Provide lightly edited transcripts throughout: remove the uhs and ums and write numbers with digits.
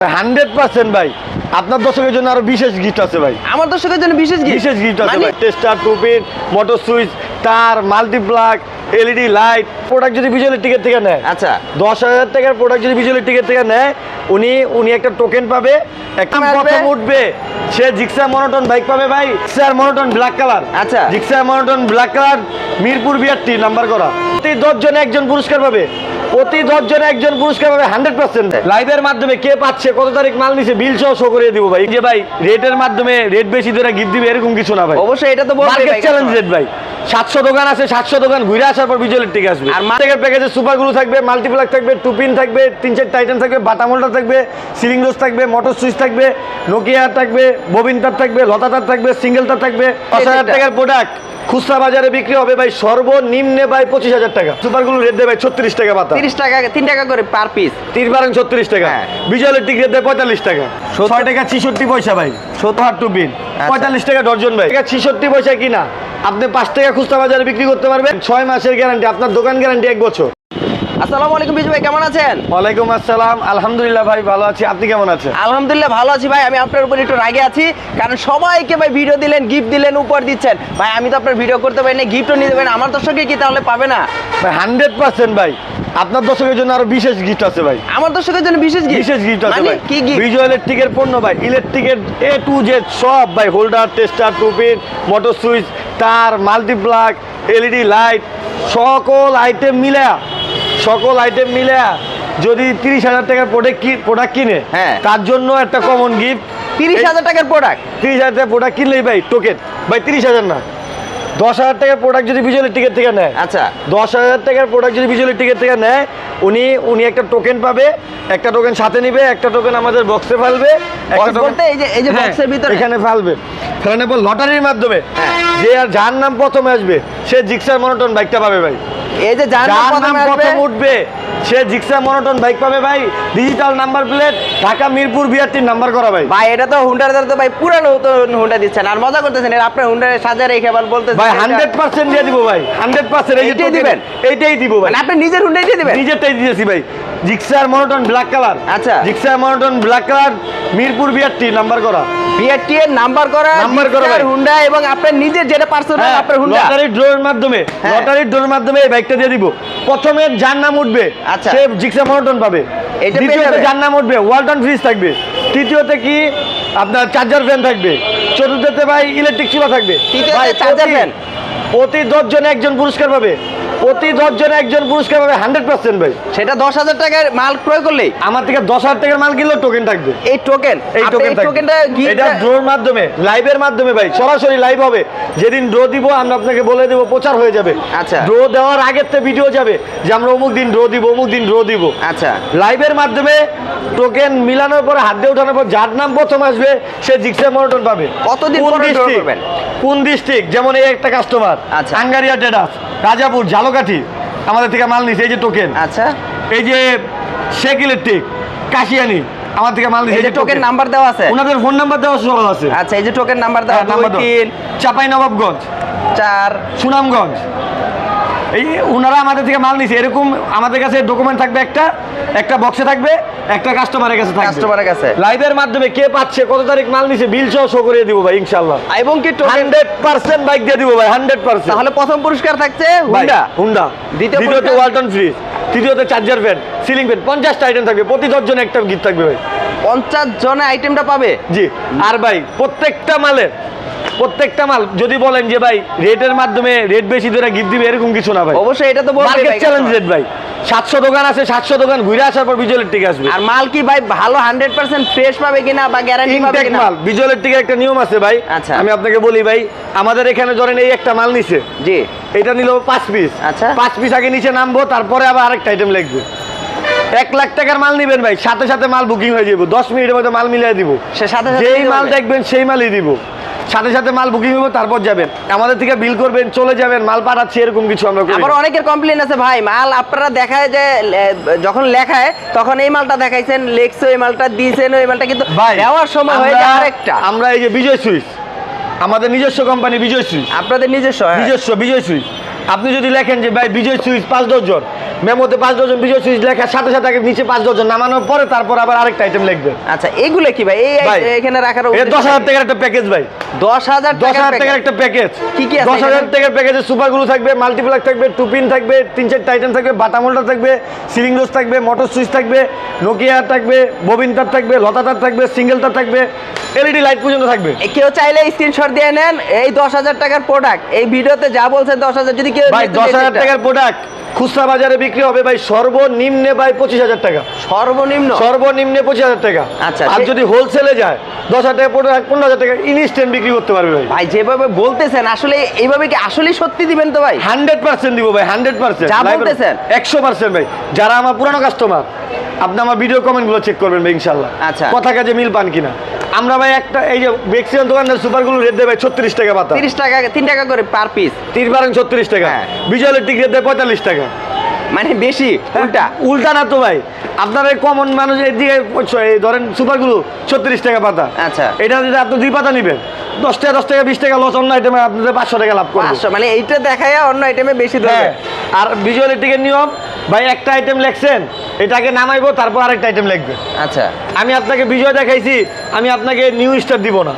100% ভাই আপনার দর্শকের জন্য আরো বিশেষ গিফট আছে ভাই। আমার দর্শকের জন্য বিশেষ গিফট আছে ভাই। টেস্টার, টুপিন, মোটর সুইচ, তার, মাল্টিপ্লাগ, এলইডি লাইট। প্রোডাক্ট যদি বিজয়ের টিকেট থেকে নেয়, আচ্ছা 10,000 টাকার প্রোডাক্ট যদি বিজয়ের টিকেট থেকে নেয়, উনি একটা টোকেন পাবে। একদম প্রথম উঠবে সে জিক্সার মনোটন বাইক পাবে ভাই। Gixxer monotone black colour. আচ্ছা Gixxer monotone black colour Mirpur BRT number করা। প্রতি 10 জনে একজন পুরস্কার পাবে। প্রতি 10 জনে একজন পুরস্কার পাবে 100%। লাইভের মাধ্যমে কে পাচ্ছে, কত তারিখ মাল নিছে, বিল সহ শো করে দিব ভাই। যে ভাই রেটের মাধ্যমে রেট বেশি ধরে গিফট দিবে এরকম কিছু না ভাই। অবশ্যই এটা তো বলবে মার্কেট চ্যালেঞ্জ রেট ভাই। 700 দোকান আছে, 700 দোকান ঘুরে আসার পর বিজয়ের টিকে আসবে। আর মার্কেটের প্যাকেজে সুপার গ্লু থাকবে, মাল্টিপ্লাগ থাকবে, টুপিন থাকবে, 3-4 আইটেম থাকবে, বাটা মোল্ডার থাকবে, সিলিং রোজ থাকবে, মোটর সুইচ থাকবে, নোকিয়া থাকবে, ববিন তার থাকবে, লতা তার থাকবে, সিঙ্গেল তার থাকবে। 10,000 টাকার প্রোডাক্ট খুচরা বাজারে বিক্রি হবে ভাই সর্বনিম্নে ভাই 25,000 টাকা। সুপারগুলো রেট দেয় ভাই 36 টাকা পাতা, 30 টাকা 3 টাকা করে পার পিস, 36 টাকা। বিজয়ের টিক রেট দেয় 45 টাকা, 6 টাকা 66 পয়সা ভাই। 70 টুপিন 45 টাকা ডর্জন ভাই। 66 পয়সা কিনা আপনি 5 টাকা খুচরা বাজারে বিক্রি করতে পারবেন। 6 মাসের গ্যারান্টি, আপনার দোকান গ্যারান্টি 1 বছর। আসসালামু আলাইকুম বিজু ভাই, কেমন আছেন? ওয়ালাইকুম আসসালাম, আলহামদুলিল্লাহ ভাই ভালো আছি। আপনি কেমন আছেন? আলহামদুলিল্লাহ ভালো আছি ভাই। আমি আপনার উপর একটু রাগে আছি, কারণ সবাইকে ভাই ভিডিও দিলেন, গিফট দিলেন, উপহার দিচ্ছেন ভাই। আমি তো আপনার ভিডিও করতে পারি না, গিফটও নিতে পারি না। আমার দর্শকে কি তাহলে পাবে না ভাই? 100% ভাই আপনার দর্শকের জন্য আরো বিশেষ গিফট আছে ভাই। আমার দর্শকের জন্য বিশেষ গিফট আছে ভাই। কি গিফট? বিজয় ইলেকট্রিকের পণ্য ভাই, ইলেকট্রিকের A to Z সব ভাই। Holder, tester, two-pin, motor switch, তার, মাল্টিপ্লাগ, এলইডি লাইট, সকল আইটেম মিলে যদি 30,000 টাকার প্রোডাক্ট কিনে, হ্যাঁ, তার জন্য একটা কমন গিফট। 30,000 টাকার প্রোডাক্ট, 30,000 টাকার প্রোডাক্ট কিনলেই ভাই টোকেন ভাই। 30,000 না, 10,000 টাকার প্রোডাক্ট যদি বিজয়ের টিকেট থেকে নেয়, আচ্ছা 10,000 টাকার প্রোডাক্ট যদি বিজয়ের টিকেট থেকে নেয়, উনি একটা টোকেন পাবে। একটা টোকেন সাথে নিবে, একটা টোকেন আমাদের বক্সে ফেলবে। একটা টোকেন এই যে বক্সের ভিতরে এখানে ফেলবে। ফেলানোর পর লটারির মাধ্যমে যে আর যার নাম প্রথমে আসবে সে জিক্সার মনোটন বাইকটা পাবে ভাই। এই যে যার নাম প্রথম উঠবে সে জিক্সার মনোটন বাইক পাবে ভাই। Digital number plate, Dhaka Mirpur বিআরটির নাম্বার করা ভাই। ভাই এটা তো হুন্ডার তো ভাই পুরানো হুন্ডা দিচ্ছেন আর মজা করতেছেন। আর আপনার হুন্ডারে সাজা রেখে আবার বলতেছেন ভাই 100% দিয়ে দিব ভাই। 100% এইটাই দিবেন, এইটাই দিব ভাই। মানে আপনি নিজের হুন্ডাই দিয়ে দিবেন? নিজেরটাই দিয়েছি ভাই। Gixxer monotone black colour. আচ্ছা Gixxer monotone black colour Mirpur BRT number করা, বিআরটি এর নাম্বার করা ভাই হুন্ডা। এবং আপনার নিজের যেটা পার্সোনাল আপনার হুন্ডা লটারি ড্রয়ের মাধ্যমে এই বাইকটা দিয়ে দিব। প্রথমে যার নাম উঠবে সে জিক্সার মনোটন পাবে। দ্বিতীয়তে যার নাম উঠবে ওয়ালটন ফ্রিজ থাকবে। তৃতীয়তে কি আপনার চার্জার ফ্যান থাকবে। চতুর্থতে ভাই ইলেকট্রিক চুলা থাকবে। তৃতীয়তে চার্জার ফ্যান। প্রতি 10 জনে একজন পুরস্কার পাবে। প্রতি 10 জনে একজন পুরস্কার পাবে 100% ভাই। সেটা 10,000 টাকার মাল ক্রয় করলেই আমার থেকে 10,000 টাকার মাল কিনলেও টোকেন থাকবে। এই টোকেনটা এটা ড্রোর মাধ্যমে, লাইভের মাধ্যমে ভাই, সরাসরি লাইভ হবে। যেদিন ড্র দিব আমরা আপনাকে বলে দেব, প্রচার হয়ে যাবে। আচ্ছা ড্র দেওয়ার আগের থেকে ভিডিও যাবে যে আমরা অমুক দিন ড্র দিব। আচ্ছা লাইভের মাধ্যমে টোকেন মিলানোর পরে হাত দিয়ে ওঠানোর পর যার নাম প্রথম আসবে সে জিক্সার মনোটন পাবে। কতদিন পরে ড্র করবেন? কোন ডিস্ট্রিক্ট? যেমন এই একটা কাস্টমার আঙ্গারিয়া ট্রেডার্স, রাজাপুর, ঝালকাঠি আমাদের থেকে মাল নিছে। এই যে টোকেন। আচ্ছা এই যে শেখ ইলেকট্রিক, কাশিয়ানি আমার থেকে মাল নিছে। এই যে টোকেন নাম্বার দেওয়া আছে, ওনাদের ফোন নাম্বার দেওয়া সব আছে। আচ্ছা এই যে টোকেন নাম্বার দেওয়া 2-3 চাঁপাইনবাবগঞ্জ, 4 সুনামগঞ্জ। এই ওনারা আমাদের থেকে মাল নিছে। এরকম আমাদের কাছে ডকুমেন্ট থাকবে, একটা বক্সে থাকবে, একটা কাস্টমারের কাছে। লাইভের মাধ্যমে কে পাচ্ছে, কত তারিখ মাল নিছে, বিল সহ শো করে দিব ভাই ইনশাআল্লাহ। এবং কি 100% বাইক দিয়ে দিব ভাই, 100%। তাহলে প্রথম পুরস্কার থাকছে হুন্ডা, দ্বিতীয়তে ওয়ালটন ফ্রিজ, তৃতীয়তে চার্জার ফ্যান, সিলিং ফ্যান। 50টা আইটেম থাকবে। প্রতি 10 জনে একটা গিফট থাকবে ভাই। 50 জনে আইটেমটা পাবে জি। আর ভাই প্রত্যেকটা মাল যদি বলেন যে ভাই রেটের মাধ্যমে রেট বেশি ধরে গিফট দিবে এরকম কিছু না ভাই। অবশ্যই এটা তো বলবে মার্কেট চ্যালেঞ্জ রেট ভাই। 700 দোকান আছে, 700 দোকান ঘুরে আসার পর বিজয় ইলেকট্রিক আসবে। আর মাল কি ভাই ভালো 100% ফ্রেশ পাবে কিনা বা গ্যারান্টি পাবে কিনা? মাল বিজয় ইলেকট্রিকের একটা নিয়ম আছে ভাই। আচ্ছা আমি আপনাকে বলি ভাই, আমাদের এখানে ধরেন এই একটা মাল নিছে, জি এটা নিল 5 পিস। আচ্ছা 5 পিস আগে নিচে নামবো, তারপরে আবার আরেকটা আইটেম লিখবে। 1 লাখ টাকার মাল নিবেন ভাই, সাথে মাল বুকিং হয়ে যাবে। 10 মিনিটের মধ্যে মাল মিলিয়ে দিব। যেই মাল দেখবেন সেই মালই দিব। সাথে মাল বুকিং হবে, তারপর যাবেন আমাদের থেকে বিল করবেন, চলে যাবেন, মাল পাঠাচ্ছি, এরকম কিছু আমরা করি। আবার অনেকের কমপ্লেইন আছে ভাই, মাল আপনারা দেখায় যে যখন লেখায় তখন এই মালটা দেখাইছেন, লেখছো এই মালটা দিয়েছেন, ওই মালটা কিন্তু দেওয়ার সময় হয়ে যায় আরেকটা। আমরা এই যে বিজয় সুইচ, আমাদের নিজস্ব কোম্পানি বিজয় সুইচ, আপনাদের নিজস্ব বিজয় সুইচ। আপনি যদি লেখেন যে ভাই বিজয় সুইচ 5 ডজন, মেমোতে 5 ডজন বিজয় সুইচ লেখার সাথে সাথে আগে নিচে 5 ডজন নামানোর পরে তারপর আবার আরেকটা আইটেম লিখবে। আচ্ছা এগুলো কি ভাই এই ভাই, এখানে রাখার এটা 10,000 টাকার একটা প্যাকেজ ভাই। 10,000 10,000 টাকার একটা প্যাকেজ। কি কি আছে 10,000 টাকার প্যাকেজে সুপারগুলো থাকবে, মাল্টিপ্লাক থাকবে, টুপিন থাকবে, 3-4 আইটেম থাকবে, বাটাম হোল্ডার থাকবে, সিলিং রোজ থাকবে, মোটর সুইচ থাকবে, নোকিয়া থাকবে, ববিন তার থাকবে, লতা তার থাকবে, সিঙ্গেল তার থাকবে, এলইডি লাইট পর্যন্ত থাকবে। কেউ চাইলে স্ক্রিনশট দিয়ে নেন এই 10,000 টাকার প্রোডাক্ট। এই ভিডিওতে যা বলছেন 10,000 যদি কেউ ভাই 10,000 টাকার প্রোডাক্ট খুচরা বাজারে বিক্রি হবে ভাই সর্বনিম্নে ভাই 25,000 টাকা। সর্বনিম্নে 25,000 টাকা। আচ্ছা, আর যদি হোলসেলে যায় 10,000 টাকা প্রোডাক্ট 15,000 টাকা ইনস্ট্যান্ট বিক্রি করতে পারবে ভাই। ভাই যেভাবে বলতেছেন আসলে এইভাবে কি আসলে সত্যি দিবেন তো ভাই? 100% দিব ভাই, 100%। যা বলতেছেন 100% ভাই। যারা আমার পুরানো কাস্টমার আপনি আমার ভিডিও কমেন্টগুলো চেক করবেন ভাই ইনশাআল্লাহ। আচ্ছা। কথা কাজে মিল পান কিনা। আমরা ভাই একটা এই যে ম্যাক্সিমাম দোকানের সুপারগুলো রেট দেয় ভাই 36 টাকা পাতা। 30 টাকা 3 টাকা করে পার পিস। 36 টাকা। হ্যাঁ। বিজয় ইলেকট্রিক রেট দেয় 45 টাকা। মানে বেশি উল্টা। উল্টা না তো ভাই, আপনার এই কমন মানুষ এদিকে এই ধরেন সুপারগুলো 36 টাকা পাতা। আচ্ছা। এটা যদি আপনি 2 পাতা নেবেন 10 টাকা 10 টাকা 20 টাকা লস, অন্য আইটেমে আপনাদের 500 টাকা লাভ করবেন। 500 মানে এইটা দেখায় অন্য আইটেমে বেশি দেবে। হ্যাঁ। আর ভিজুয়াল ইলেকট্রিকের নিয়ম ভাই, একটা আইটেম লেখছেন এটাকে নামাইবো তারপর আরেকটা আইটেম লিখবে। আচ্ছা। আমি আপনাকে বিজয় দেখাইছি, আমি আপনাকে নিউ স্টার দিব না,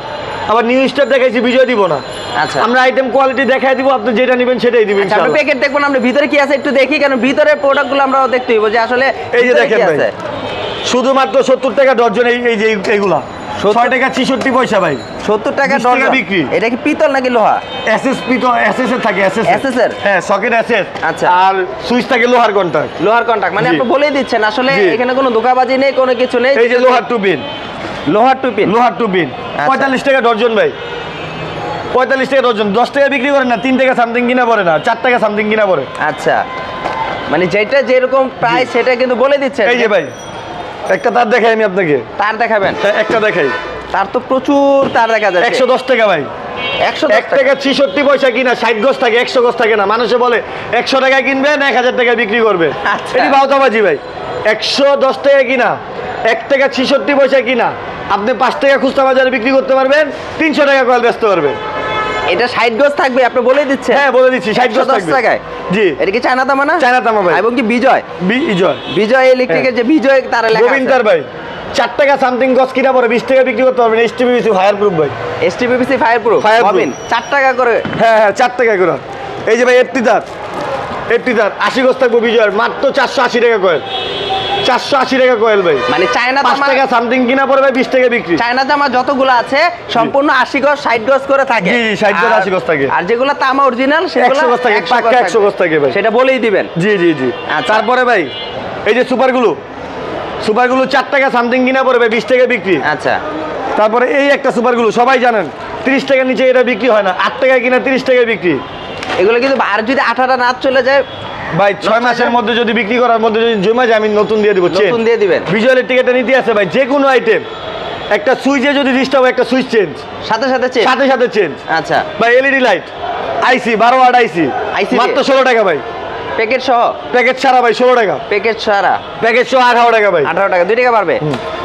আবার নিউ স্টার দেখাইছি বিজয় দিব না। আচ্ছা। আমরা আইটেম কোয়ালিটি দেখাই দিব, আপনি যেটা নেবেন সেটাই দিবেন আচ্ছা, আমরা ইনশাআল্লাহ। প্যাকেট দেখবো না, আমরা ভিতরে কি আছে একটু দেখি, কারণ ভিতরে প্রোডাক্টগুলো আমরা দেখতে হইব যে আসলে এই যে ভিতরে দেখেন কি ভাই, আছে। শুধুমাত্র 70 টাকা ডজন। এই যে এইগুলা 6 টাকা 66 পয়সা ভাই। 70 টাকা 20 টাকা ডজন বিক্রি। এটা কি পিতল নাকি লোহা? এসএসপি তো এসএস এর থাকে, SS এর? হ্যাঁ সকেট এসএস। আচ্ছা। আর সুইচ থাকে লোহার কন্টাক্ট। লোহার কন্টাক্ট মানে জি। আপনি বলেই দিচ্ছেন আসলে জি। এখানে কোনো ধোঁকাবাজি নেই, কোনো কিছু নেই। এই যে লোহার টুপিন, লোহার টুপিন। লোহার টুপিন আচ্ছা। 45 টাকা ডজন ভাই। 45 টাকা ডজন। 10 টাকা বিক্রি করেন না, 3 টাকা সামথিং কিনা পড়ে না, 4 টাকা সামথিং কিনা পড়ে। আচ্ছা, মানে যেটা যেরকম প্রাইস সেটা কিন্তু বলে দিচ্ছেন। এই যে ভাই একটা তার দেখাই আমি আপনাকে। তার দেখাবেন? হ্যাঁ, একটা দেখাই। তার তো প্রচুর তার দেখা যাচ্ছে। 110 টাকা ভাই। 110 1 টাকা 66 পয়সা কিনা, 60 গজ থাকে, 100 গজ থাকে না। মানুষে বলে 100 টাকায় কিনবেন 1000 টাকায় বিক্রি করবে। আচ্ছা। এটি বাউতাবাজি ভাই। 110 টাকা কিনা, 1 টাকা 66 পয়সা কিনা, আপনি 5 টাকা খুচরা বাজারে বিক্রি করতে পারবেন, 300 টাকা কয়েল বেচতে পারবেন। এটা 60 গজ থাকবে আপনি বলে দিচ্ছেন? হ্যাঁ বলে দিচ্ছি, 60 গজ 110 থাকবে। টাকায়? জি। এটা কি চায়না তামা না? চায়না তামা ভাই। এবং কি বিজয় বিজয় বিজয় ইলেকট্রিকের যে বিজয় তার লেখা গোবিন্দ আছে। তার ভাই 4 টাকা সামথিং গজ কিনা পরে 20 টাকা বিক্রি করতে পারবেন। এসটিপিসি ফায়ার প্রুফ ভাই। এসটিপিসি ফায়ার প্রুফ Fireproof। পাবেন 4 টাকা করে। হ্যাঁ হ্যাঁ 4 টাকা করে। এই যে ভাই এফটি তার 80 গজ থাকবে বিজয়ের, মাত্র 480 টাকা কয়েল। 480 টাকা কয়েল ভাই। মানে চায়না 5 তামা, টাকা সামথিং কিনা পরে ভাই 20 টাকা বিক্রি। চায়না তামা যতগুলো আছে সম্পূর্ণ 80 গজ 60 গজ করে থাকে। জি, 60 গজ, আর- 80 গজ থাকে। আর যেগুলো তামা অরিজিনাল সেগুলো 100 গজ থাকে, পাক্কা 100 গজ থাকে ভাই। সেটা বলেই দিবেন। জি জি জি। আচ্ছা। তারপরে ভাই এই যে সুপারগুলো 4 টাকা সামথিং কিনা পরে ভাই 20 টাকা বিক্রি। আচ্ছা। তারপরে এই একটা সুপারগুলো সবাই জানেন 30 টাকার নিচে এটা বিক্রি হয় না, 8 টাকা কিনা 30 টাকা বিক্রি। এগুলো কিন্তু আর যদি 18টা না চলে যায় ভাই 6 মাসের মধ্যে যদি বিক্রি করার মধ্যে যদি জমা যায় আমি নতুন দিয়ে দিব। নতুন দিয়ে দিবেন। ভিজুয়ালের টিকেটটা নিতে আছে ভাই, যে কোনো আইটেম একটা সুইচে যদি ডিস্টার্ব হয়, একটা সুইচ চেঞ্জ সাথে সাথে চেঞ্জ। সাথে সাথে চেঞ্জ। আচ্ছা। ভাই এলইডি লাইট আইসি 12 ওয়াট আইসি IC মাত্র 16 টাকা ভাই। প্যাকেট সহ? প্যাকেট ছাড়া ভাই 16 টাকা। প্যাকেট সারা প্যাকেট সহ 18 টাকা ভাই। 18 টাকা 2 টাকা পারবে।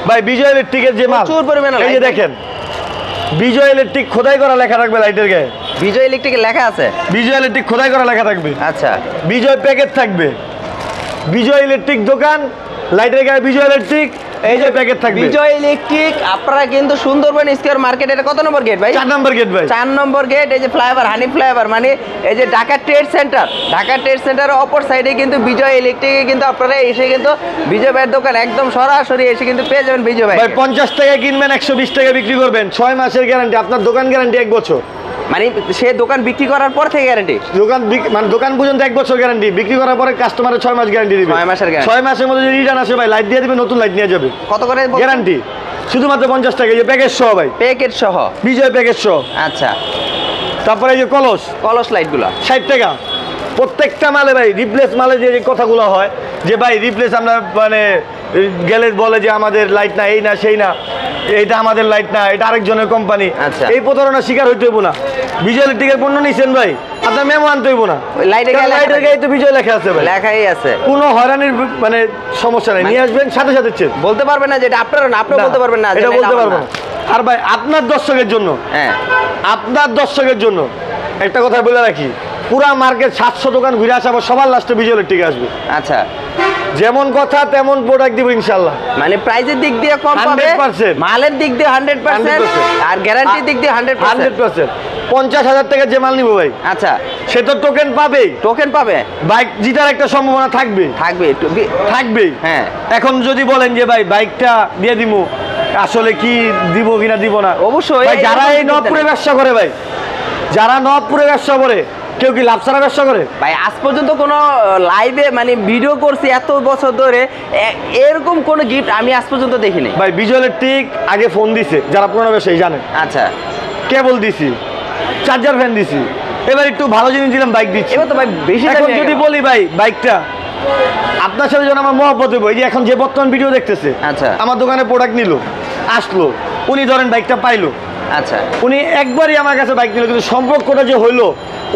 ভাই বিজয় ইলেকট্রিকের যে মাল প্রচুর পরিমাণে এই যে light। দেখেন বিজয় ইলেকট্রিক খোদাই করা লেখা থাকবে লাইটের গায়ে। বিজয় ইলেকট্রিকের লেখা আছে? বিজয় ইলেকট্রিক খোদাই করা লেখা থাকবে। আচ্ছা। বিজয় প্যাকেট থাকবে, বিজয় ইলেকট্রিক দোকান, লাইটের গায়ে বিজয় ইলেকট্রিক, এই যে প্যাকেট থাকবে। বিজয় ইলেকট্রিক আপনারা কিন্তু সুন্দরবন স্কয়ার মার্কেট, এটা কত নম্বর গেট ভাই? 4 নম্বর গেট ভাই। 4 নম্বর গেট। এই যে ফ্লাইওভার, হানি ফ্লাইওভার, মানে এই যে Dhaka trade centre, Dhaka trade সেন্টারের অপর সাইডে কিন্তু বিজয় ইলেকট্রিকে কিন্তু আপনারা এসে কিন্তু বিজয় ভাইয়ের দোকান একদম সরাসরি এসে কিন্তু পেয়ে যাবেন বিজয় ভাই। ভাই 50 টাকা কিনবেন 120 টাকা বিক্রি করবেন, 6 মাসের গ্যারান্টি, আপনার দোকান গ্যারান্টি 1 বছর। মানে সে দোকান বিক্রি করার পর থেকে গ্যারান্টি? মানে দোকান পর্যন্ত 1 বছর গ্যারান্টি, বিক্রি করার পরে কাস্টমারের 6 মাস গ্যারান্টি দিবে। 6 মাসের guarantee। 6 মাসের মধ্যে যদি রিটার্ন আসে ভাই লাইট দিয়ে দিবে, নতুন লাইট নিয়ে যাবে। কত করে গ্যারান্টি শুধুমাত্র 50 টাকা। এই যে প্যাকেজ সহ ভাই, প্যাকেট সহ? বিজয় প্যাকেজ সহ। আচ্ছা। তারপরে এই যে কলস কলস লাইটগুলো 60 টাকা। প্রত্যেকটা মালে ভাই রিপ্লেস মালে যে কথাগুলো হয় যে ভাই রিপ্লেস আমরা মানে গেলে বলে যে আমাদের লাইট না, এই না সেই না, এইটা আমাদের লাইট না, এটা আরেকজনের কোম্পানি। আচ্ছা। এই প্রতারণার শিকার হইতে হইব না। বিজয় ইলেকট্রিকের পণ্য নিছেন ভাই, আপনার মেমো আনতে হইব না। ওই লাইটের গায়ে লেখা লাইটের গায়ে তো বিজয় লেখা আছে ভাই, লেখাই আছে। কোনো হয়রানির মানে সমস্যা নাই, নিয়ে আসবেন সাথে সাথে চেন। বলতে পারবেন না যে এটা আপনার না, আপনি বলতে পারবেন না যে এটা বলতে আমার পারবো না। আর ভাই আপনার দর্শকের জন্য, হ্যাঁ। আপনার দর্শকের জন্য একটা কথা বলে রাখি, পুরা মার্কেট 700 দোকান ঘুরে আসা, আবার সবার লাস্টে বিজয় ইলেকট্রিক আসবে। আচ্ছা, যেমন কথা তেমন প্রোডাক্ট দিব ইনশাল্লাহ। মানে প্রাইসের দিক দিয়ে কম পাবে, 100%, মালের দিক দিয়ে 100%, আর গ্যারান্টির দিক দিয়ে 100%। 100%। 50,000 টাকা যে মাল নিবো ভাই, আচ্ছা, সে তো টোকেন পাবেই, টোকেন পাবে, বাইক জিতার একটা সম্ভাবনা থাকবে, থাকবে একটু থাকবেই। হ্যাঁ, এখন যদি বলেন যে ভাই বাইকটা দিয়ে দিব, আসলে কি দিব কিনা দিব না, অবশ্যই ভাই যারা এই নবপুরে ব্যবসা করে ভাই, যারা নবপুরে ব্যবসা করে, কেউ কি লাভ ছাড়া ব্যবসা করে ভাই? আজ পর্যন্ত কোনো লাইভে মানে ভিডিও করছি এত বছর ধরে, এরকম কোনো গিফট আমি আজ পর্যন্ত দেখিনি ভাই। বিজয় ইলেকট্রিক আগে ফোন দিছে, যারা পুরোনো ব্যবসায়ী জানেন, আচ্ছা, কেবল দিছি, চার্জার ফ্যান দিছি, এবার একটু ভালো জিনিস দিলাম, বাইক দিচ্ছি। এবার তো ভাই বেশি দামি এখন হয়ে যদি গেল। বলি ভাই বাইকটা আপনার সাথে যখন আমার মহব্বত হইব, এই যে এখন যে বর্তমান ভিডিও দেখতেছে, আচ্ছা। আমার দোকানে প্রোডাক্ট নিল, আসলো, উনি ধরেন বাইকটা পাইলো, আচ্ছা, উনি একবারই আমার কাছে বাইক নিল, কিন্তু সম্পর্কটা যে হইলো,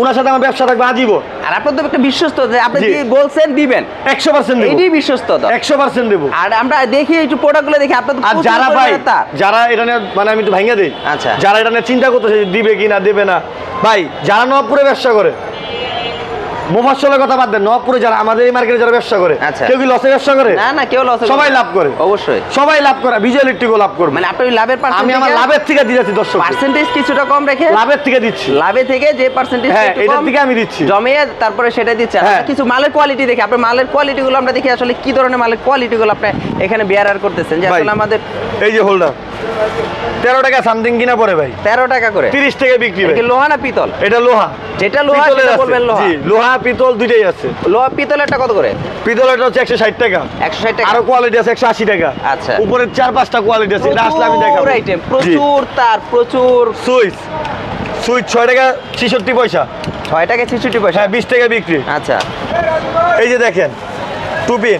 ওনার সাথে আমার ব্যবসা থাকবে আজীবন। আর আপনার তো একটা বিশ্বস্ত যে আপনি জি। কি বলছেন দিবেন, 100% দেবো, এইটাই বিশ্বস্ততা। 100% দেবো। আর আমরা দেখি একটু প্রোডাক্টগুলো দেখি আপনার তো আর প্রচুর যারা ভাই, পরিমাণে তার। যারা এটা নিয়ে মানে আমি একটু ভাঙিয়ে দিই, আচ্ছা। যারা এটা নিয়ে চিন্তা করতেছে যে দিবে কি না দেবে না, ভাই যারা নবপুরে ব্যবসা করে, মোফাজ্জলের কথা বাদ দেন, নবপুরে যারা আমাদের এই মার্কেটে যারা ব্যবসা করে, আচ্ছা। কেউ কি লসে ব্যবসা করে? না না, কেউ লস সবাই লাভ করে, অবশ্যই। সবাই লাভ করে, বিজয় ইলেকট্রিকও লাভ করবে। মানে আপনি ওই লাভের আমি আমার লাভের থেকে দিয়ে যাচ্ছি দর্শক, পার্সেন্টেজ কিছুটা কম রেখে লাভের থেকে দিচ্ছি, লাভে থেকে যে পার্সেন্টেজ হ্যাঁ এটার থেকে আমি দিচ্ছি। জমিয়ে তারপরে সেটা দিচ্ছে। হ্যাঁ। কিছু মালের কোয়ালিটি দেখি, আপনার মালের কোয়ালিটিগুলো আমরা দেখি আসলে কি ধরনের মালের কোয়ালিটিগুলো আপনি এখানে বিয়ার করতেছেন, যে ভাই, আসলে আমাদের এই যে হোল্ডার 13 টাকা সামথিং কিনা পড়ে ভাই, 13 টাকা করে, 30 টাকা বিক্রি ভাই। এটা কি লোহা না পিতল? এটা লোহা, যেটা লোহা পিতলের সেটা আছে। বলবেন লোহা। জি, লোহা পিতল দুইটাই আছে। লোহা পিতলেরটা কত করে? পিতলেরটা হচ্ছে 160 টাকা, 160 টাকা। আরো কোয়ালিটি আছে 180 টাকা। আচ্ছা। উপরে 4-5টা কোয়ালিটি আছে, এটা আসলে আমি দেখাবো। প্রচুর আইটেম, প্রচুর তার, প্রচুর। সুইচ, সুইচ 6 টাকা 66 পয়সা, 6 টাকা 66 পয়সা। হ্যাঁ 20 টাকা বিক্রি। আচ্ছা, এই যে দেখেন টুপিন,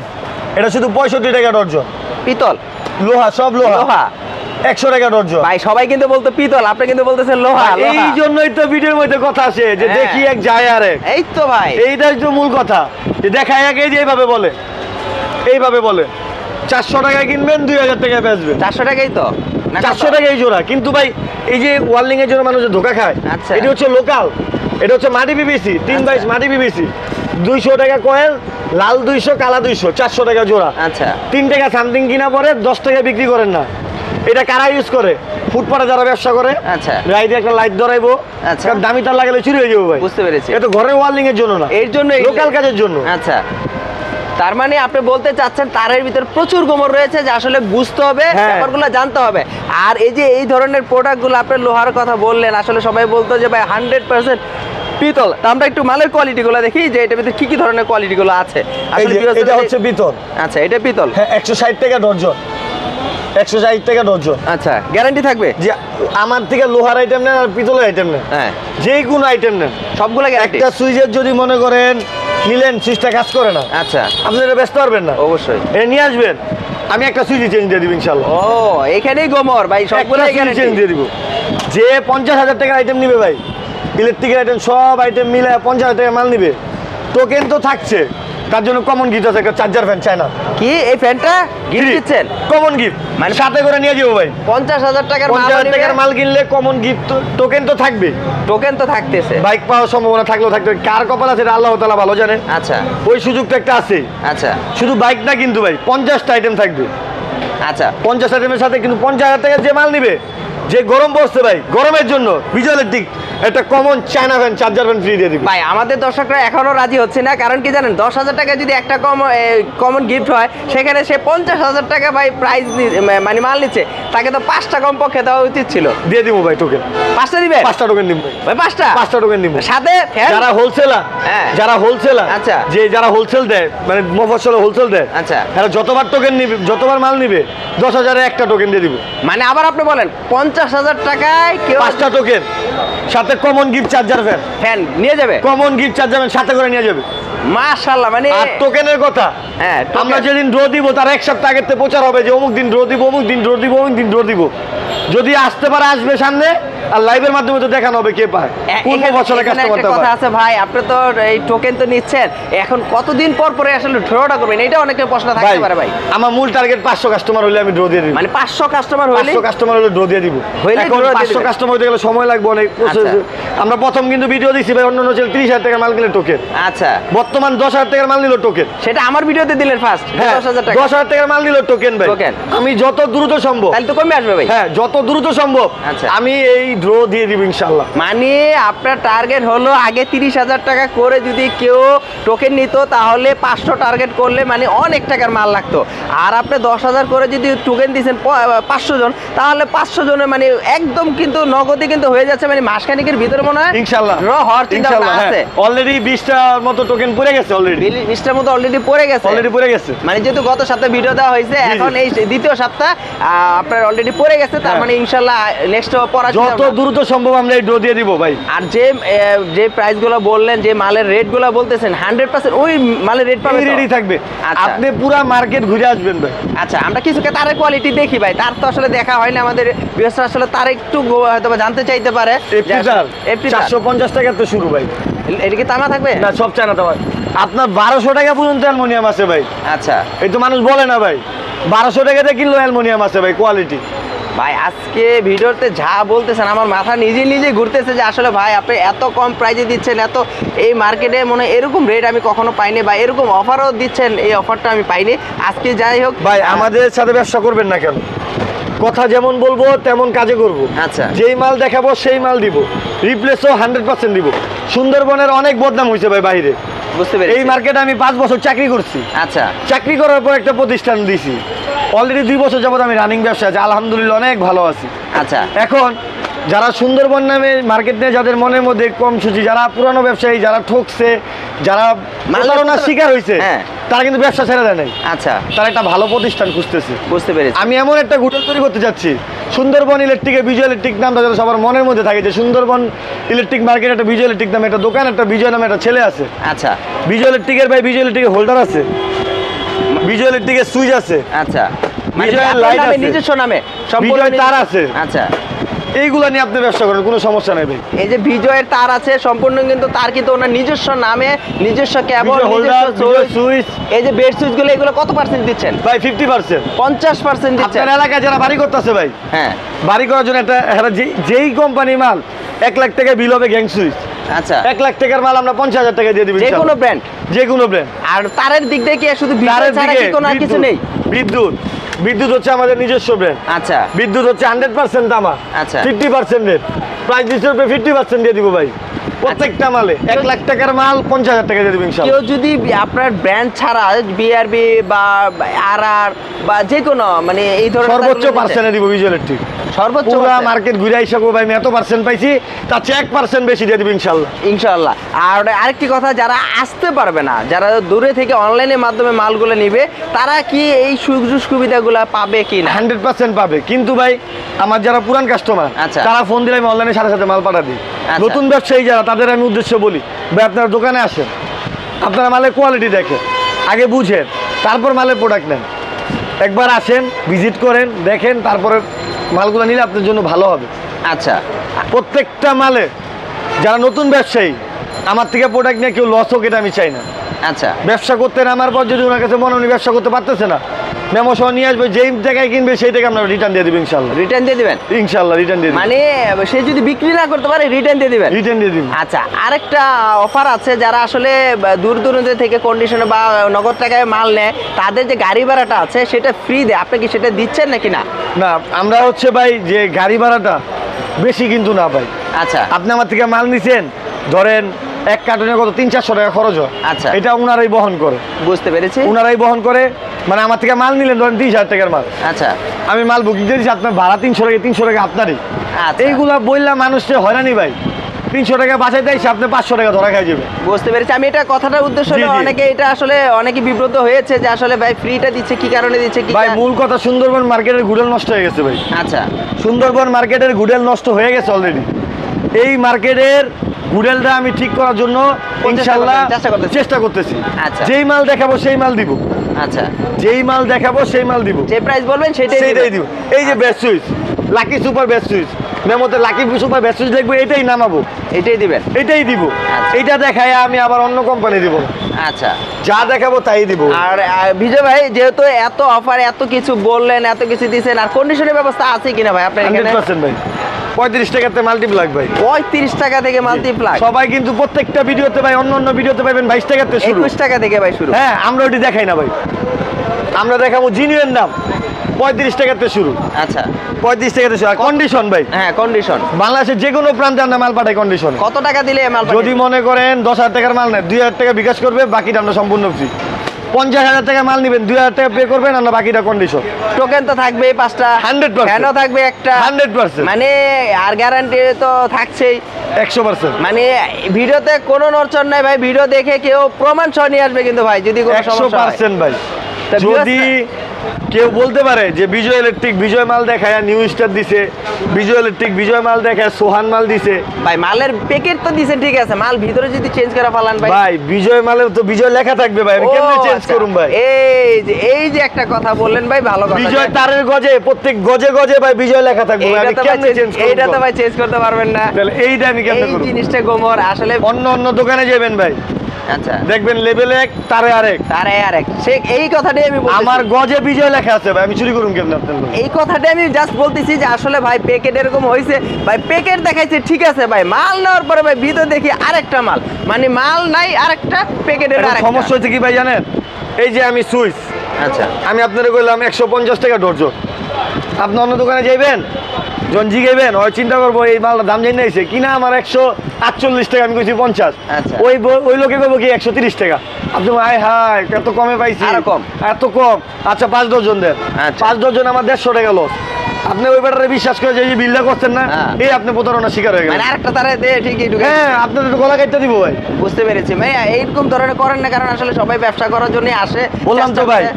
এটা শুধু 65 টাকা ডর্জন, পিতল, লোহা, সব লোহা, লোহা। 100 টাকা ডর্জন। ভাই সবাই কিন্তু বলতো পিতল, আপনি কিন্তু বলতেছেন লোহা। ভাই, এই লোহা। জন্যই তো ভিডিওর মধ্যে কথা আসে যে হ্যাঁ। দেখি এক যায় আর এক, এই তো ভাই, এইটাই তো মূল কথা, যে দেখায় এক, এই যে এইভাবে বলে, এইভাবে বলে 400 টাকায় কিনবেন 2000 টাকায় বেচবেন, 400 টাকাই তো না? 400 টাকা এই জোড়া। কিন্তু ভাই এই যে ওয়ার্লিং এর জন্য মানুষ যে ধোকা খায়, আচ্ছা। এটা হচ্ছে লোকাল, এটা হচ্ছে মাটি পিভিসি, 3/22 মাটি পিভিসি, 200 টাকা কয়েল, লাল 200 কালা 200, 400 টাকা জোড়া। আচ্ছা, 3 টাকা সামথিং কিনা পরে 10 টাকা বিক্রি করেন না। এটা কারা ইউজ করে? ফুটপাতে যারা ব্যবসা করে, আচ্ছা। রাইডে একটা লাইট ধরাইবো, আচ্ছা। কারণ দামি তার লাগালে চুরি হয়ে যাবে ভাই। বুঝতে পেরেছি। এটা ঘরের ওয়ার্লিং এর জন্য না, এর জন্য লোকাল কাজের জন্য। আচ্ছা, তার মানে আপনি বলতে চাচ্ছেন তারের ভিতর প্রচুর গোমর রয়েছে, যে আসলে বুঝতে হবে, হ্যাঁ। ব্যাপারগুলো জানতে হবে। আর এই যে এই ধরনের প্রোডাক্টগুলো আপনি লোহার কথা বললেন, আসলে সবাই বলতো যে ভাই 100% পিতল। তা আমরা একটু মালের কোয়ালিটিগুলো দেখি, যে এটার ভিতরে কি কি ধরনের কোয়ালিটিগুলো আছে। এই আসলে যে viewers এটা হচ্ছে পিতল, আচ্ছা, এটা পিতল। হ্যাঁ 160 টাকা ডর্জন, 160 টাকা ডর্জন। আচ্ছা, গ্যারান্টি থাকবে? যে আমার থেকে লোহার আইটেম নেন আর পিতলের আইটেম নেন, হ্যাঁ, যে কোনো আইটেম নেন, সবগুলো গ্যারান্টি। একটা সুইচের যদি মনে করেন নিলেন সুইচটা কাজ করে না, আচ্ছা, আপনি এটা ব্যস্ত পারবেন না, অবশ্যই। এটা নিয়ে আসবেন, আমি একটা সুইচ চেঞ্জ দিয়ে দিব ইনশাল্লাহ। ও, এখানেই গোমর ভাই, সবগুলো চেঞ্জ গ্যারান্টি। দিয়ে দিব। যে 50,000 টাকার আইটেম নিবে ভাই, ইলেকট্রিকের আইটেম সব আইটেম মিলে 50,000 টাকা মাল নিবে, টোকেন তো থাকছে, তার জন্য কমন গিফট আছে একটা চার্জার ফ্যান চায়না, কি এই ফ্যানটা গিফট দিচ্ছেন? কমন গিফট, মানে সাথে করে নিয়ে যাবো ভাই। 50,000 টাকার 50,000 টাকার মাল কিনলে কমন গিফট, টোকেন তো থাকবে, টোকেন তো থাকতেছে। বাইক পাওয়ার সম্ভাবনা থাকলেও থাকবে, কার কপাল আছে এটা আল্লাহ তাআলা ভালো জানে। আচ্ছা, ওই সুযোগটা একটা আছে। আচ্ছা, শুধু বাইক না কিন্তু ভাই 50টা আইটেম থাকবে, আচ্ছা। 50 আইটেমের সাথে কিন্তু 50,000 টাকার যে মাল নিবে, যে গরম পড়ছে ভাই, গরমের জন্য বিজয় ইলেকট্রিক একটা common China fan charger fan free দিয়ে দিবে ভাই আমাদের দর্শকরা এখনো রাজি হচ্ছে না, কারণ কি জানেন, 10,000 টাকা যদি একটা কমন গিফট হয়, সেখানে সে 50,000 টাকা ভাই প্রাইস মানে মাল নিচ্ছে, তাকে তো 5টা কমপক্ষে দেওয়া উচিত ছিল। দিয়ে দিব ভাই টোকেন, 5টা দিবে? 5টা টোকেন দিব ভাই 5টা? 5টা টোকেন দিব। সাথে ফ্যান? যারা হোলসেলার, হ্যাঁ। যারা হোলসেলার, আচ্ছা। যে যারা হোলসেল দেয়, মানে মফস্বলে হোলসেল দেয়, আচ্ছা। তারা যতবার টোকেন নিবে, যতবার মাল নিবে 10,000 এ একটা টোকেন দিয়ে দিব। মানে আবার আপনি বলেন 50,000 টাকায় কেউ 5টা টোকেন সাথে common gift charger fan, fan নিয়ে যাবে? কমন গিফট চার্জার ফ্যান সাথে করে নিয়ে যাবে। মাশাআল্লাহ, মানে আর টোকেনের কথা, হ্যাঁ, আমরা token। যেদিন ড্র দিব তার এক সপ্তাহ আগের থেকে প্রচার হবে যে অমুক দিন ড্র দিব, অমুক দিন ড্র দিব, অমুক দিন ড্র দিব। যদি আসতে পারে আসবে সামনে, আর লাইভের মাধ্যমে তো দেখানো হবে কে পায় কোন বছরের এখানে কাস্টমারটা একটা কথা পায়। আছে ভাই, আপনি তো এই টোকেন তো নিচ্ছেন, এখন কতদিন পর পরে আসলে ড্রটা করবেন, এটা অনেকের প্রশ্ন থাকতে পারে ভাই। আমার মূল টার্গেট 500 কাস্টমার হলে আমি ড্র দিয়ে দিব। মানে 500 কাস্টমার হলে 500 কাস্টমার হলে ড্র দিয়ে দিব। হইলে এখন draw দিয়ে 500 দিবেন। কাস্টমার হতে গেলে সময় লাগবে অনেক। আচ্ছা। আমরা প্রথম কিন্তু ভিডিও দিছি ভাই, অন্য চ্যানেল 30,000 টাকার মাল কিনলে টোকেন, আচ্ছা, বর্তমান 10,000 টাকার মাল নিল টোকেন। সেটা আমার ভিডিওতে দিলেন ফার্স্ট হ্যাঁ 10,000 টাকা, 10,000 টাকার মাল নিল টোকেন ভাই। Token। আমি যত দ্রুত সম্ভব, তাহলে তো কমে আসবে ভাই। হ্যাঁ যত দ্রুত সম্ভব আচ্ছা। আমি এই ড্র দিয়ে দিব ইনশাআল্লাহ। মানে আপনার টার্গেট হলো আগে 30,000 টাকা করে যদি কেউ টোকেন নিত তাহলে 500 টার্গেট করলে মানে অনেক টাকার মাল লাগতো। আর আপনি 10,000 করে যদি টোকেন দিয়েছেন 500 জন, তাহলে 500 জনের মানে একদম কিন্তু নগদে কিন্তু হয়ে যাচ্ছে, মানে মাসখানিকের ভিতরে মনে হয় ইনশাআল্লাহ ড্র হওয়ার চিন্তা ভাবনা আছে। অলরেডি 20টার মতো টোকেন পড়ে গেছে, অলরেডি 20টার মতো অলরেডি পড়ে গেছে। অলরেডি পড়ে গেছে। মানে যেহেতু গত সপ্তাহে ভিডিও দেওয়া হয়েছে, জি, জি। এখন এই দ্বিতীয় সপ্তাহ আপনার অলরেডি পড়ে গেছে, তার হ্যাঁ। মানে ইনশাআল্লাহ নেক্সট পড়া যত দ্রুত সম্ভব আমরা এই ড্র দিয়ে দিব ভাই। আর যে প্রাইসগুলো বললেন, যে মালের রেটগুলো বলতেছেন 100% ওই মালের রেট পাবেন তো? রেডি থাকবে, আচ্ছা। আপনি পুরো মার্কেট ঘুরে আসবেন ভাই। আচ্ছা, আমরা কিছুকে তারের কোয়ালিটি দেখি ভাই, তার তো আসলে দেখা হয় না আমাদের ভিউয়ার্স, আসলে তার একটু হয়তো বা জানতে চাইতে পারে। এফটি 450 টাকা তো শুরু ভাই। এটা কি তামা থাকবে? না সব চায়না তো ভাই। আপনার 1200 টাকা পর্যন্ত অ্যালুমিনিয়াম আছে ভাই। আচ্ছা এই তো মানুষ বলে না ভাই, 1200 টাকাতে কিনলো অ্যালুমিনিয়াম আছে ভাই, কোয়ালিটি। ভাই আজকে ভিডিওতে যা বলতেছেন আমার মাথা নিজে ঘুরতেছে যে আসলে ভাই আপনি এত কম প্রাইজে দিচ্ছেন, এত এই মার্কেটে মনে হয় এরকম রেট আমি কখনো পাইনি, বা এরকম অফারও দিচ্ছেন, এই অফারটা আমি পাইনি আজকে। যাই হোক ভাই আমাদের সাথে ব্যবসা করবেন না কেন, কথা যেমন বলবো তেমন কাজে করব। আচ্ছা। যেই মাল দেখাবো সেই মাল দিব, রিপ্লেসও 100% দিব। সুন্দরবনের অনেক বদনাম হয়েছে ভাই বাইরে, বুঝতে পেরেছি। এই মার্কেটে আমি 5 বছর চাকরি করছি। আচ্ছা চাকরি করার পর একটা প্রতিষ্ঠান দিছি, অলরেডি 2 বছর যাবত আমি রানিং ব্যবসা আছে, আলহামদুলিল্লাহ অনেক ভালো আছি। আচ্ছা এখন যারা সুন্দরবন নামে মার্কেট নিয়ে যাদের মনের মধ্যে কম সুচি, যারা পুরানো ব্যবসায়ী, যারা ঠকছে, যারা প্রতারণার শিকার হয়েছে, হ্যাঁ। তারা কিন্তু ব্যবসা ছেড়ে দেয় নাই। আচ্ছা তারা একটা ভালো প্রতিষ্ঠান খুঁজতেছে। বুঝতে পেরেছি। আমি এমন একটা হোটেল তৈরি করতে যাচ্ছি, সুন্দরবন ইলেকট্রিকে বিজয় ইলেকট্রিক নামটা যেন সবার মনের মধ্যে থাকে, যে সুন্দরবন ইলেকট্রিক মার্কেট একটা বিজয় ইলেকট্রিক নামে একটা দোকান, একটা বিজয় নামে একটা ছেলে আছে। আচ্ছা বিজয় ইলেকট্রিকের ভাই, বিজয় ইলেকট্রিকের হোল্ডার আছে, বিজয় ইলেকট্রিকের সুইচ আছে, আচ্ছা মানে বিজয়ের আপনার লাইট নামে আছে, নিজস্ব নামে সম্পূর্ণ বিজয়ের তার আছে। আচ্ছা এইগুলা নিয়ে আপনি ব্যবসা করেন, কোনো সমস্যা নেই ভাই। এই যে বিজয়ের তার আছে সম্পূর্ণ, কিন্তু তার কিন্তু ওনার নিজস্ব নামে, নিজস্ব কেবল, বিজয় হোল্ডার, বিজয় সুইচ, এই যে বেড সুইচ গুলো, এগুলো কত পার্সেন্ট দিচ্ছেন? ভাই 50%। 50% দিচ্ছেন? আপনার এলাকায় যারা বাড়ি করতেছে ভাই, হ্যাঁ বাড়ি করার জন্য একটা যেই কোম্পানি মাল 1 লাখ টাকা বিল হবে গ্যাং সুইচ, আচ্ছা 1 লাখ টাকার মাল আমরা 50,000 টাকা দিয়ে দিবি। যে কোনো ব্র্যান্ড, যে কোনো ব্র্যান্ড। আর তারের দিক দিয়ে কি শুধু বিজয় তারের ছাড়া দিকে কি কোনো আর কিছু নেই? বিদ্যুৎ হচ্ছে আমাদের নিজস্ব ব্র্যান্ড। আচ্ছা বিদ্যুৎ হচ্ছে 100% তামা, আচ্ছা। 50% রেট, প্রাইস হিসেবে 50% দিয়ে দিব ভাই প্রত্যেকটা মালে। 1 লাখ টাকার মাল 50,000 টাকা দিয়ে দিব ইনশাআল্লাহ। কেউ যদি আপনার ব্র্যান্ড ছাড়া বিআরবি বা আরআর বা যে কোনো মানে এই ধরনের সর্বোচ্চ তারগুলো পার্সেন্টে দিব বিজয় ইলেকট্রিক। সর্বোচ্চ পুরো percent? মার্কেট ঘুরে আইসা ভাই আমি এত পার্সেন্ট পাইছি, তার চেয়ে 1% বেশি দিয়ে দিব ইনশাআল্লাহ। ইনশাআল্লাহ। আর আরেকটি কথা, যারা আসতে পারবে না, যারা দূরে থেকে অনলাইনের মাধ্যমে মালগুলো নিবে, তারা কি এই সুযোগ সুবিধাগুলো পাবে কি না? 100% পাবে, কিন্তু ভাই আমার যারা পুরান কাস্টমার, আচ্ছা। তারা ফোন দিলে আমি অনলাইনে সাথে সাথে মাল পাঠা দিই। আচ্ছা। নতুন ব্যবসায়ী যারা, তাদের আমি উদ্দেশ্য বলি, ভাই আপনার দোকানে আসেন, আপনারা মালের কোয়ালিটি দেখেন, আগে বুঝেন, তারপর মালের প্রোডাক্ট নেন। একবার আসেন, ভিজিট করেন, দেখেন, তারপরে মালগুলো নিলে আপনার জন্য ভালো হবে। আচ্ছা প্রত্যেকটা মালে যারা নতুন ব্যবসায়ী, আমার থেকে প্রোডাক্ট নিয়ে কেউ লস হোক এটা আমি চাই না। আচ্ছা ব্যবসা করতে নামার পর যদি ওনার কাছে মনে উনি ব্যবসা করতে পারতেছে না, মেমো সহ নিয়ে আসবে, যেই টাকায় কিনবে সেই টাকা আমরা রিটার্ন দিয়ে দেবো ইনশাল্লাহ। রিটার্ন দিয়ে দিবেন? ইনশাল্লাহ রিটার্ন দিয়ে দেবো, মানে সে যদি বিক্রি না করতে পারে রিটার্ন দিয়ে দিবেন? রিটার্ন দিয়ে দিব। আচ্ছা, আরেকটা অফার আছে, যারা আসলে দূর দূরান্ত থেকে কন্ডিশনে বা নগদ টাকায় মাল নেয়, তাদের যে গাড়ি ভাড়াটা আছে সেটা ফ্রি দেয়, আপনি কি সেটা দিচ্ছেন নাকি না? না, আমরা হচ্ছে ভাই যে গাড়ি ভাড়াটা বেশি কিন্তু না ভাই। আচ্ছা আপনি আমার থেকে মাল নিছেন, ধরেন 1 কার্টুনে কত 300-400 টাকা খরচ হয়, আচ্ছা। এটা ওনারাই বহন করে। বুঝতে পেরেছি। ওনারাই বহন করে, মানে আমার থেকে মাল নিলেন ধরেন 30,000 টাকার মাল, আচ্ছা আমি মাল বুকিং দিয়ে দিচ্ছি, আপনার ভাড়া 300 টাকা আপনারই। আচ্ছা এইগুলা বললাম মানুষকে হয়রানি ভাই, 300 টাকা বাঁচাইতে এসে আপনি 500 টাকা ধরা খাই যাবে। বুঝতে পেরেছি। আমি এটা কথাটার উদ্দেশ্য হলো, জি, জি। অনেকে এটা আসলে অনেকে বিব্রত হয়েছে যে আসলে ভাই ফ্রিটা দিচ্ছে কি কারণে দিচ্ছে কি ভাই মূল কথা, সুন্দরবন মার্কেটের গুডেল নষ্ট হয়ে গেছে ভাই। আচ্ছা সুন্দরবন মার্কেটের গুডেল নষ্ট হয়ে গেছে অলরেডি। এই মার্কেটের গুডেলটা আমি ঠিক করার জন্য ইনশাআল্লাহ চেষ্টা করতেছি। আচ্ছা। যেই মাল দেখাবো সেই মাল দিব, আচ্ছা যেই মাল দেখাবো সেই মাল দিব, যে প্রাইস বলবেন সেটাই সেইটাই দিবেন? দিব। এই যে best switch, lucky super best switch, মেমোতে লাকি সুপার ব্যাসেজ দেখবো, এটাই নামাবো, এটাই দিবেন। এটাই দিব। আচ্ছা। এইটা দেখায় আমি আবার অন্য কোম্পানি দিব না। আচ্ছা, যা দেখাবো তাই দিব। আর বিজয় ভাই যেহেতু এত অফার এত কিছু বললেন, এত কিছু দিচ্ছেন, আর কন্ডিশনের ব্যবস্থা আছে কিনা ভাই আপনার এখানে? 100% ভাই, 35 টাকাতে মাল্টিপ্লাগ ভাই। 35 টাকা থেকে মাল্টিপ্লাগ। সবাই কিন্তু প্রত্যেকটা ভিডিওতে ভাই, অন্য ভিডিওতে পাবেন 22 টাকাতে শুরু, 21 টাকা থেকে ভাই শুরু। হ্যাঁ, আমরা ওটি দেখাই না ভাই, আমরা দেখাবো জিনিউয়ের দাম 35 টাকাতে শুরু। আচ্ছা, 35 টাকাতে শুরু। আর কন্ডিশন ভাই, হ্যাঁ কন্ডিশন বাংলাদেশের যে কোনো প্রান্তে আমরা মাল পাঠাই কন্ডিশন। কত টাকা দিলে মাল যদি মনে করেন 10,000 টাকার মাল নেয়, 2,000 টাকা বিকাশ করবে, বাকিটা আমরা সম্পূর্ণ ফ্রি। 50,000 টাকা মাল নেবেন, 2,000 টাকা পে করবেন, আমরা বাকিটা কন্ডিশন। টোকেন তো থাকবে 5টা, 100%। ফ্যানও থাকবে একটা, 100%। মানে আর গ্যারান্টি তো থাকছেই। 100%। মানে ভিডিওতে কোনো নড়চড় নাই ভাই, ভিডিও দেখে কেউ প্রমাণ সহ নিয়ে আসবে কিন্তু ভাই, যদি কোনো সমস্যা হয়। 100% ভাই। তা যদি কেউ বলতে পারে যে বিজয় ইলেকট্রিক বিজয় মাল দেখায় নিউ স্টার দিছে, বিজয় ইলেকট্রিক বিজয় মাল দেখায় সোহান মাল দিছে, ভাই মালের প্যাকেট তো দিছেন ঠিক আছে, মাল ভিতরে যদি চেঞ্জ করে ফেলান ভাই। ভাই বিজয় মালের তো বিজয় লেখা থাকবে ভাই, আমি ও, কেমনে চেঞ্জ আচ্ছা। করুম ভাই? এই যে একটা কথা বললেন ভাই, ভালো কথা। বিজয় তারের গজে, প্রত্যেক গজে গজে ভাই বিজয় লেখা থাকবে ভাই, আমি কেমনে চেঞ্জ করব? এইটা তো ভাই চেঞ্জ করতে পারবেন না, তাহলে এইটা আমি কেমনে এই করব? জিনিসটা গোমর আসলে। অন্য দোকানে যাবেন ভাই, আচ্ছা, দেখবেন লেভেল 1 তারে আরেক। তারে আরেক, সে এই কথাটাই আমি বলতেছি। আমার গজে বিজয় লেখা আছে ভাই, আমি চুরি করুম কেমনে আপনার? এই কথাটা আমি জাস্ট বলতেছি যে আসলে ভাই প্যাকেট এরকম হয়েছে ভাই, প্যাকেট দেখাইছে ঠিক আছে ভাই, মাল নেওয়ার পরে ভাই ভিতরে দেখি আরেকটা মাল, মানে মাল নাই আরেকটা প্যাকেটের এখন আরেকটা। সমস্যা হচ্ছে কি ভাই জানেন? এই যে আমি সুইচ, আচ্ছা, আমি আপনাদের কইলাম 150 টাকা ডর্জন, আপনি অন্য দোকানে যাইবেন, যখন জিগাইবেন ওই চিন্তা করবো এই মালটা দাম জানি নাইছে কিনা আমার 148 টাকা, আমি কইছি 50। আচ্ছা। ওই লোকে কইবো কি 130 টাকা, আপনি আয় হায় এত কমে পাইছি, আরো কম। এত কম। আচ্ছা 5 ডজন দেন, আচ্ছা। 5 ডজন আমার 150 টাকা লস। আপনি ওই ব্যাটারে বিশ্বাস করে যে বিলটা করছেন না, হ্যাঁ। এই আপনি প্রতারণা শিকার হয়ে গেলেন। মানে আরেকটা তারে দে ঠিকই ঢুকে। হ্যাঁ, আপনাদের তো গলা কাটতে দিব ভাই। বুঝতে পেরেছি ভাই, এইরকম ধরনের করেন না, কারণ আসলে সবাই ব্যবসা করার জন্য আসে। বললাম তো চেষ্টা ভাই, করে।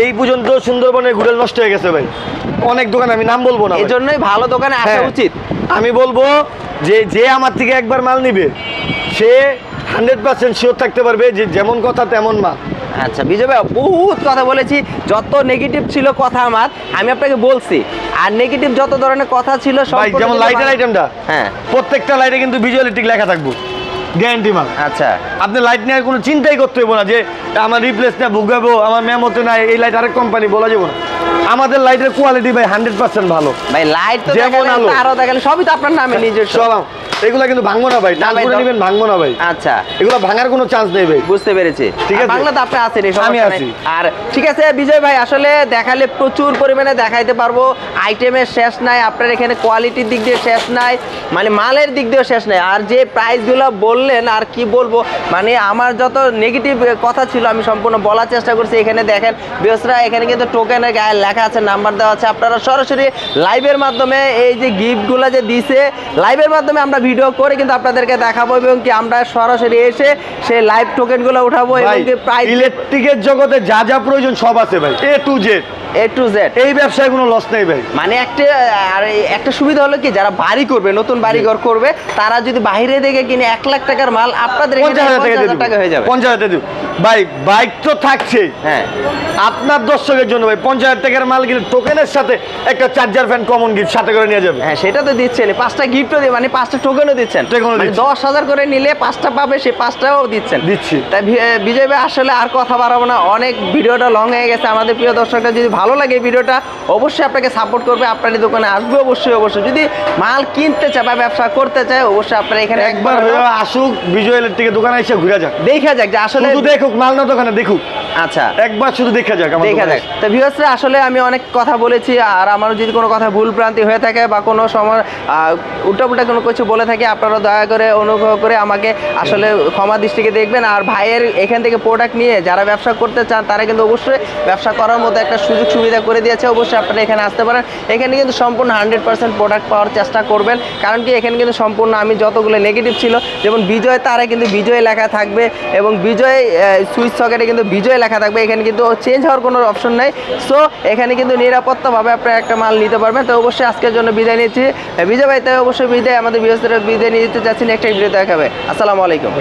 এই পর্যন্ত সুন্দরবনের ঘুরে নষ্ট হয়ে গেছে ভাই, অনেক দোকান, আমি নাম বলবো না ভাই। এই জন্যই ভালো দোকানে আসা হ্যাঁ, উচিত। আমি বলবো যে আমার থেকে একবার মাল নিবে সে 100% শিওর থাকতে পারবে যে যেমন কথা তেমন মাল। আচ্ছা বিজয় ভাই, বহুত কথা বলেছি, যত নেগেটিভ ছিল কথা আমার আমি আপনাকে বলছি, আর নেগেটিভ যত ধরনের কথা ছিল সব ভাই যেমন লাইটের আইটেমটা, হ্যাঁ প্রত্যেকটা লাইটে কিন্তু ভিজুয়াল ইলেকট্রিক লেখা থাকবো, গ্যারান্টি মাল। আচ্ছা, আপনি লাইট নেওয়ার কোনো চিন্তাই করতে হইব না যে আমার রিপ্লেস না ভুগাবো, আমার ম্যাম হতে নাই, এই লাইট আরেক কোম্পানি বলা যাবো না। আমাদের লাইটের কোয়ালিটি ভাই 100% ভালো ভাই লাইট তো যেমন দেখালেন, আলো। আরো দেখালেন, সবই তো আপনার নামে নিজস্ব। সব এগুলা কিন্তু ভাঙবো না ভাই, টান ভাই, করে দাও। নেবেন, ভাঙবো না ভাই, আচ্ছা, এগুলো ভাঙার কোনো চান্স নেই ভাই। বুঝতে পেরেছি, ঠিক আর আছে। বাংলা তো আপনি আছেন, এই আমি সমস্যা নাই। আছি। আর ঠিক আছে বিজয় ভাই, আসলে দেখালে প্রচুর পরিমাণে দেখাইতে পারবো, আইটেমের শেষ নাই, আপনার এখানে কোয়ালিটির দিক দিয়ে শেষ নাই, মানে মালের দিক দিয়েও শেষ নাই। আর যে প্রাইসগুলো বললেন আর কি বলবো, মানে আমার যত নেগেটিভ কথা ছিল আমি সম্পূর্ণ বলার চেষ্টা করছি। এখানে দেখেন বিয়সরা, এখানে কিন্তু টোকেনের গায়ে লেখা আছে, নাম্বার দেওয়া আছে, আপনারা সরাসরি লাইভের মাধ্যমে এই যে গিফটগুলো যে দিছে, লাইভের মাধ্যমে আমরা ভিডিও করে কিন্তু আপনাদেরকে দেখাবো, এবং কি আমরা সরাসরি এসে সেই লাইভ টোকেনগুলো উঠাবো, এবং ভাই কি প্রাইস ইলেকট্রিকের জগতে যা যা প্রয়োজন সব আছে ভাই, A to Z। A to Z। এই ব্যবসায় কোনো লস নেই ভাই। মানে একটা সুবিধা হলো কি, যারা বাড়ি করবে, নতুন বাড়ি ঘর করবে, তারা যদি বাইরে থেকে কিনে 1 লাখ টাকার মাল আপনাদের এখানে 50,000 50,000 টাকা হয়ে যাবে। 50,000 টাকা দিব ভাই, বাইক তো থাকছেই। হ্যাঁ, আপনার দর্শকের জন্য ভাই 50,000 টাকার মাল কিনে টোকেনের সাথে একটা চার্জার ফ্যান কমন গিফট সাথে করে নিয়ে যাবে। হ্যাঁ সেটা তো দিচ্ছেন, 5টা গিফটও দিয়ে, মানে 5টা টোকেনও দিচ্ছেন, টোকেনও মানে দিচ্ছি। 10,000 করে নিলে 5টা পাবে, সে 5টাও দিচ্ছেন। দিচ্ছি। তাই বিজয় ভাই আসলে আর কথা বাড়াবো না, অনেক ভিডিওটা লং হয়ে গেছে। আমাদের প্রিয় দর্শকরা যদি ভালো লাগে এই ভিডিওটা, অবশ্যই আপনাকে সাপোর্ট করবে, আপনার এই দোকানে আসবে অবশ্যই। যদি মাল কিনতে চায় বা ব্যবসা করতে চায়, অবশ্যই আপনারা এখানে একবার হয়ে আসুক বিজয় ইলেকট্রিকের দোকানে এসে ঘুরে যাক, দেখা যাক যে আসলে। শুধু দেখুক, মাল না দোকানে দেখুক, আচ্ছা, একবার শুধু দেখা যাক আমার দেখা দোকানে যাক। তো ভিউয়ার্সরা, আসলে আমি অনেক কথা বলেছি, আর আমারও যদি কোনো কথা ভুল ভ্রান্তি হয়ে থাকে বা কোনো সময় উল্টাপুল্টা কোনো কিছু বলে থাকি, আপনারা দয়া করে অনুগ্রহ করে আমাকে আসলে ক্ষমা দৃষ্টিকে দেখবেন। আর ভাইয়ের এখান থেকে প্রোডাক্ট নিয়ে যারা ব্যবসা করতে চান, তারা কিন্তু অবশ্যই ব্যবসা করার মতো একটা সুযোগ সুবিধা করে দিয়েছে। অবশ্যই আপনারা এখানে আসতে পারেন, এখানে কিন্তু সম্পূর্ণ 100% প্রোডাক্ট পাওয়ার চেষ্টা করবেন, কারণ কি এখানে কিন্তু সম্পূর্ণ আমি যতগুলো নেগেটিভ ছিল, যেমন বিজয় তারে কিন্তু বিজয় লেখা থাকবে, এবং বিজয় সুইচ সকেটে কিন্তু বিজয় লেখা থাকবে, এখানে কিন্তু চেঞ্জ হওয়ার কোনো অপশন নাই। সো এখানে কিন্তু নিরাপত্তাভাবে আপনারা একটা মাল নিতে পারবেন। তো অবশ্যই আজকের জন্য বিদায় নিচ্ছি বিজয় ভাই, তাই অবশ্যই বিদায়, আমাদের বিজয় বিদায় নিয়ে যেতে চাচ্ছি, একটা ভিডিও দেখাবে। আসসালামু আলাইকুম।